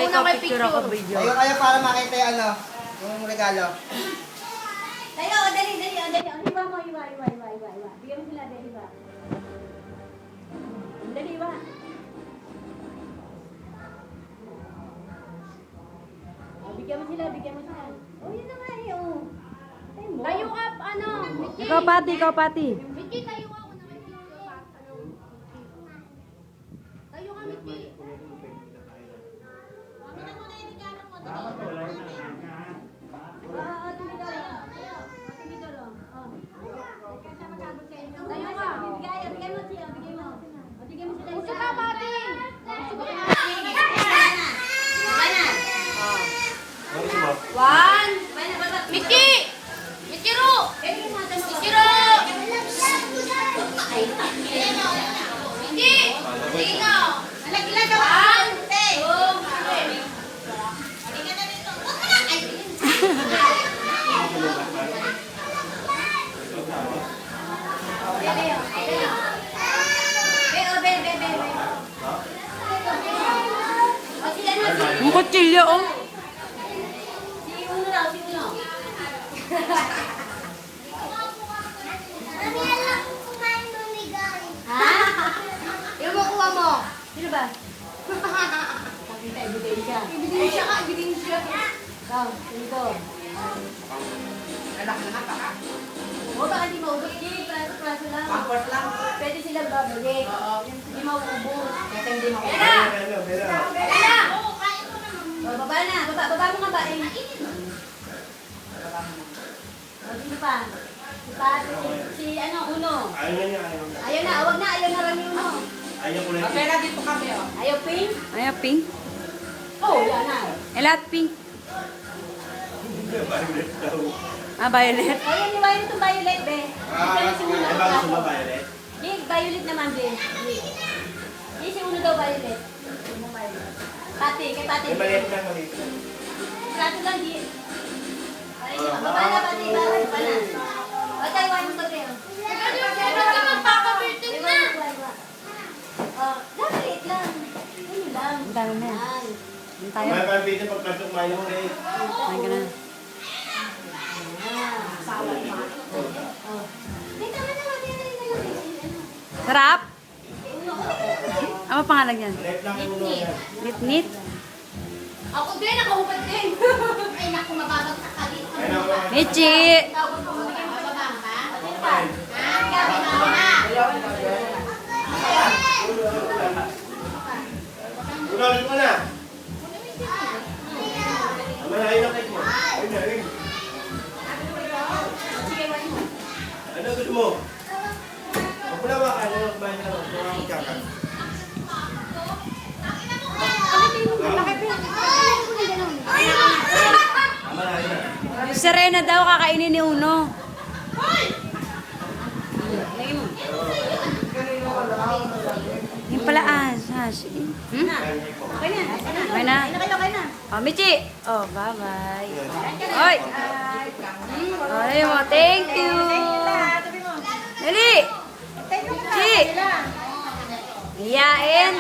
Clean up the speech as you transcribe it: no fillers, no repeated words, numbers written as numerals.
una may picture. Tayo kayo para makita yung ano, yung regalo. Tayo, dali. Hiwa mo, hiwa. Bigyan mo sila, dali ba? Dali ba? Bigyan mo sila. Oh, yun na nga eh, oh. Tayo ka, ano, Mickey. Ikaw, Pati. Mickey, tayo ka. Una may picture pa. Tayo ka, Mickey. Tayo ka. Bigyan mo sila. Puso ka, Pati. One. Mickey! Mickey Ro! Mickey Ro! Mickey! Sino? One, two, Ang kutsilyo, oh. Yung makuha mo. Sino ba? Pakita, ebidensya. Ebidensya. Ikaw, sino? O, baka di maubos. Di, praso lang. Pwede silang babalik. Hindi maubos. Kasi hindi maubos. O, baba na. Baba mo nga ba? O, sino pa? Si Pati, si ano, Uno. Ayaw na, awag na. Ayaw na rin yung Uno. Pera dito kami, oh. Ayaw, Pink? Ayan, pink. Oh, yan na. Lahat pink. Violet. O, yan, iwain itong violet, be. Hindi si Uno. Di, violet naman, be. Di, si Uno daw violet. Pati, kay Pati. Prato lang, di. Baba na, Pati. Baba na. O, tayo, iwain mo ito, be. Magpapabirthday na. Dapat lang. Ano lang. Ang dami na. Yan. Ang tayo. Kain ka na. Sarap? Ano pangalan yan? Nit-nit? Ako din, nakahubad din. Ay, naku, mababagsak ka dito. Michi! Mababang ka? Gabi na. Unahin mo na. Malayo na kayo mo. Ano gusto mo? Huwag mo na ba kayo magbahin ka ng kakan? Malayo na. Yung Serena daw kakainin ni Uno. Yung pala, sige. Okay na. Okay na. Okay na. Oh, Michi! Oh, bye-bye. Oy! Ay mo, thank you! Dali! Michi! Iyain!